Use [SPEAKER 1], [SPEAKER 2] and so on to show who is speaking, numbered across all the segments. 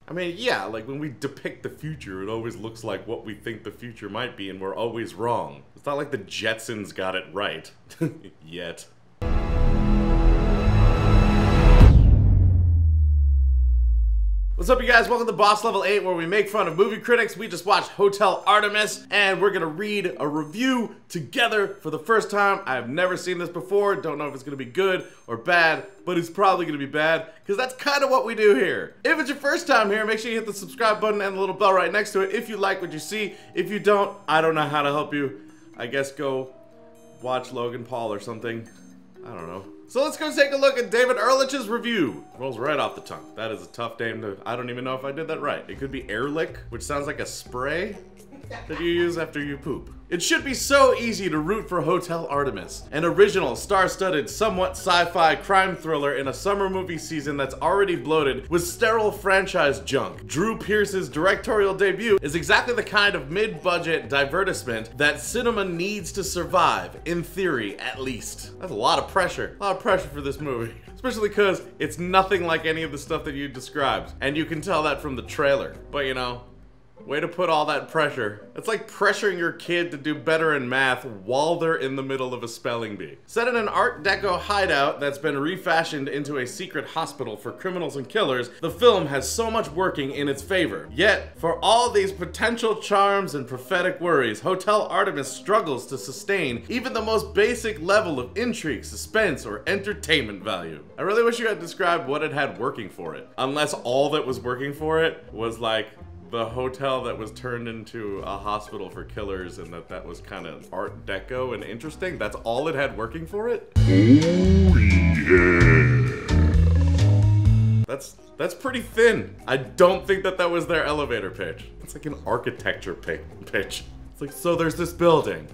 [SPEAKER 1] I mean, yeah, like when we depict the future, it always looks like what we think the future might be, and we're always wrong. It's not like the Jetsons got it right. Yet. What's up, you guys? Welcome to Boss Level 8, where we make fun of movie critics. We just watched Hotel Artemis, and we're gonna read a review together for the first time. I've never seen this before, don't know if it's gonna be good or bad, but it's probably gonna be bad, because that's kind of what we do here. If it's your first time here, make sure you hit the subscribe button and the little bell right next to it if you like what you see. If you don't, I don't know how to help you. I guess go watch Logan Paul or something. I don't know. So let's go take a look at David Ehrlich's review. Rolls right off the tongue. That is a tough name to, I don't even know if I did that right. It could be Ehrlich, which sounds like a spray that you use after you poop. It should be so easy to root for Hotel Artemis, an original, star-studded, somewhat sci-fi crime thriller in a summer movie season that's already bloated with sterile franchise junk. Drew Pearce's directorial debut is exactly the kind of mid-budget divertisement that cinema needs to survive, in theory at least. That's a lot of pressure for this movie. Especially because it's nothing like any of the stuff that you described, and you can tell that from the trailer. But you know, way to put all that pressure. It's like pressuring your kid to do better in math while they're in the middle of a spelling bee. Set in an Art Deco hideout that's been refashioned into a secret hospital for criminals and killers, the film has so much working in its favor. Yet, for all these potential charms and prophetic worries, Hotel Artemis struggles to sustain even the most basic level of intrigue, suspense, or entertainment value. I really wish you had described what it had working for it. Unless all that was working for it was like the hotel that was turned into a hospital for killers, and that was kind of Art Deco and interesting. That's all it had working for it? Oh yeah. That's pretty thin. I don't think that was their elevator pitch. It's like an architecture pitch. It's like, so there's this building.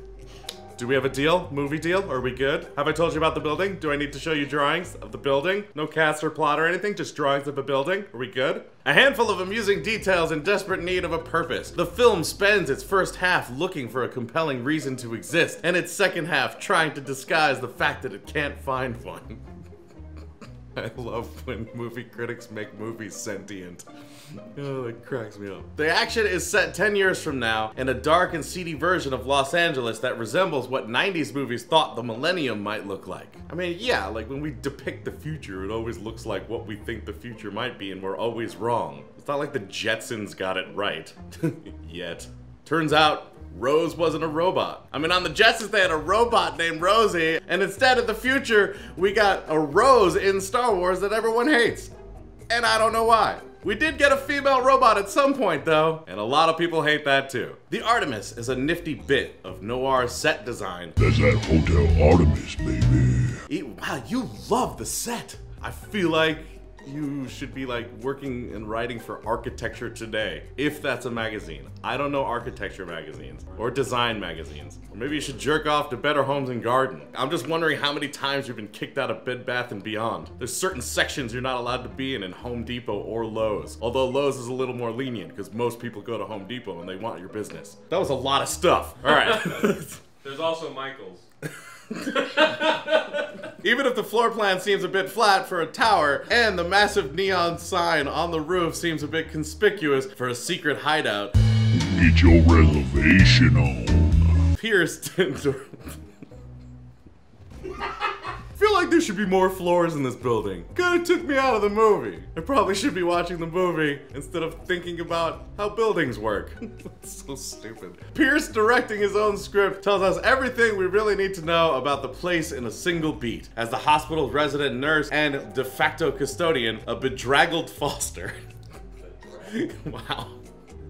[SPEAKER 1] Do we have a deal? Movie deal? Are we good? Have I told you about the building? Do I need to show you drawings of the building? No cast or plot or anything, just drawings of a building? Are we good? A handful of amusing details in desperate need of a purpose. The film spends its first half looking for a compelling reason to exist, and its second half trying to disguise the fact that it can't find one. I love when movie critics make movies sentient. Oh, that cracks me up. The action is set 10 years from now in a dark and seedy version of Los Angeles that resembles what 90s movies thought the millennium might look like. I mean, yeah, like when we depict the future, it always looks like what we think the future might be, and we're always wrong. It's not like the Jetsons got it right. Yet. Turns out, Rose wasn't a robot. I mean, on the Jetsons they had a robot named Rosie, and instead of the future, we got a Rose in Star Wars that everyone hates. And I don't know why. We did get a female robot at some point though, and a lot of people hate that too. The Artemis is a nifty bit of noir set design. That's that Hotel Artemis, baby. Wow, you love the set. I feel like you should be like working and writing for Architecture Today, if that's a magazine. I don't know architecture magazines or design magazines. Or maybe you should jerk off to Better Homes and Garden. I'm just wondering how many times you've been kicked out of Bed Bath & Beyond. There's certain sections you're not allowed to be in Home Depot or Lowe's. Although Lowe's is a little more lenient because most people go to Home Depot and they want your business. That was a lot of stuff. All right.
[SPEAKER 2] There's also Michael's.
[SPEAKER 1] Even if the floor plan seems a bit flat for a tower, and the massive neon sign on the roof seems a bit conspicuous for a secret hideout. Get your reservation on. Pearce I feel like there should be more floors in this building. Kinda took me out of the movie. I probably should be watching the movie instead of thinking about how buildings work. That's so stupid. Pearce, directing his own script, tells us everything we really need to know about the place in a single beat. As the hospital's resident nurse and de facto custodian, a bedraggled Foster. Wow.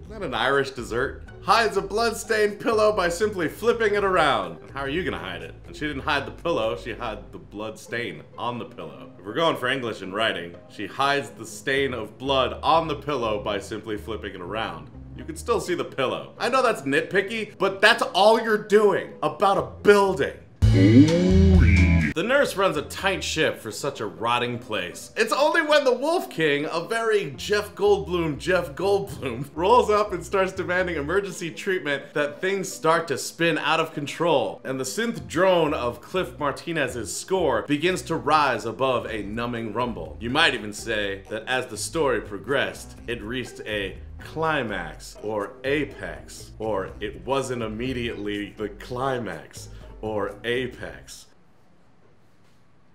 [SPEAKER 1] Is that an Irish dessert? Hides a blood-stained pillow by simply flipping it around. And how are you gonna hide it? And she didn't hide the pillow, she hid the blood stain on the pillow. If we're going for English in writing, she hides the stain of blood on the pillow by simply flipping it around. You can still see the pillow. I know that's nitpicky, but that's all you're doing about a building. Oh, yeah. The nurse runs a tight ship for such a rotting place. It's only when the Wolf King, a very Jeff Goldblum, rolls up and starts demanding emergency treatment that things start to spin out of control, and the synth drone of Cliff Martinez's score begins to rise above a numbing rumble. You might even say that as the story progressed, it reached a climax, or apex, or it wasn't immediately the climax, or apex.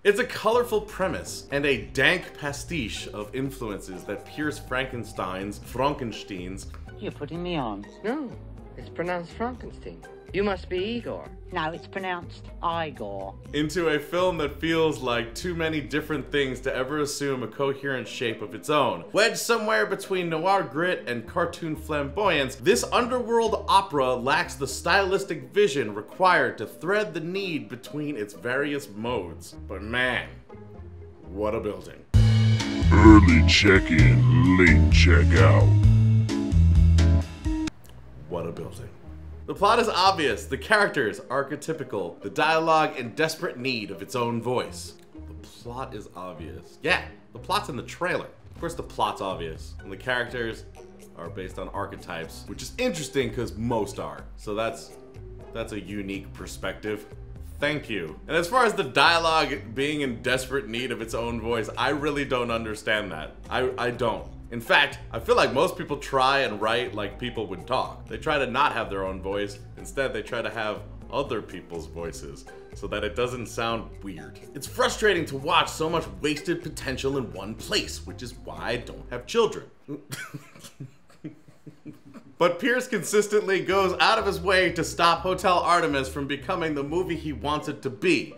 [SPEAKER 1] It's a colorful premise and a dank pastiche of influences that pierce Frankenstein's.
[SPEAKER 3] You're putting me on.
[SPEAKER 4] No, it's pronounced Frankenstein. You must be Igor.
[SPEAKER 3] No, it's pronounced Igor.
[SPEAKER 1] Into a film that feels like too many different things to ever assume a coherent shape of its own. Wedged somewhere between noir grit and cartoon flamboyance, this underworld opera lacks the stylistic vision required to thread the need between its various modes. But man, what a building.
[SPEAKER 5] Early check-in, late check-out.
[SPEAKER 1] What a building. The plot is obvious, the characters archetypical, the dialogue in desperate need of its own voice. The plot is obvious. Yeah, the plot's in the trailer. Of course the plot's obvious, and the characters are based on archetypes, which is interesting because most are. So that's a unique perspective. Thank you. And as far as the dialogue being in desperate need of its own voice, I really don't understand that. I don't. In fact, I feel like most people try and write like people would talk. They try to not have their own voice. Instead, they try to have other people's voices so that it doesn't sound weird. It's frustrating to watch so much wasted potential in one place, which is why I don't have children. But Pearce consistently goes out of his way to stop Hotel Artemis from becoming the movie he wants it to be.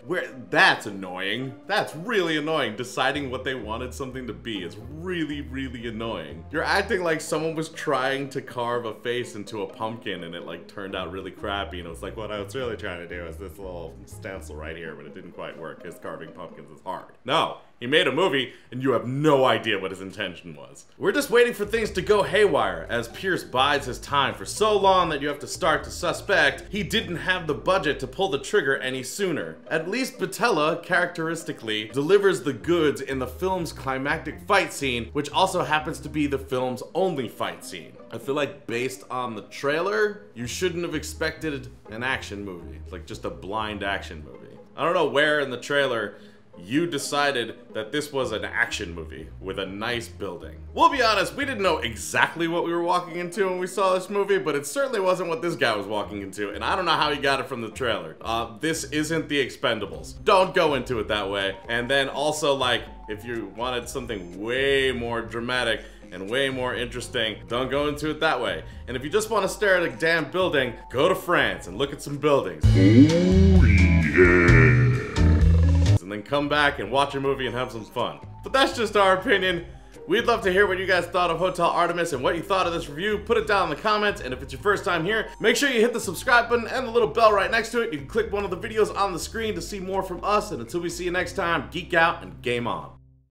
[SPEAKER 1] That's annoying. That's really annoying. Deciding what they wanted something to be is really, really annoying. You're acting like someone was trying to carve a face into a pumpkin and it like turned out really crappy, and it was like, what I was really trying to do is this little stencil right here, but it didn't quite work because carving pumpkins is hard. No. He made a movie, and you have no idea what his intention was. We're just waiting for things to go haywire, as Pearce bides his time for so long that you have to start to suspect he didn't have the budget to pull the trigger any sooner. At least Boutella, characteristically, delivers the goods in the film's climactic fight scene, which also happens to be the film's only fight scene. I feel like based on the trailer, you shouldn't have expected an action movie, like just a blind action movie. I don't know where in the trailer you decided that this was an action movie with a nice building. We'll be honest, we didn't know exactly what we were walking into when we saw this movie, but it certainly wasn't what this guy was walking into, and I don't know how he got it from the trailer. This isn't The Expendables. Don't go into it that way. And then also, like, if you wanted something way more dramatic and way more interesting, don't go into it that way. And if you just want to stare at a damn building, go to France and look at some buildings.
[SPEAKER 5] Oh yeah.
[SPEAKER 1] And then come back and watch a movie and have some fun. But that's just our opinion. We'd love to hear what you guys thought of Hotel Artemis and what you thought of this review. Put it down in the comments, and if it's your first time here, make sure you hit the subscribe button and the little bell right next to it. You can click one of the videos on the screen to see more from us, and until we see you next time, geek out and game on.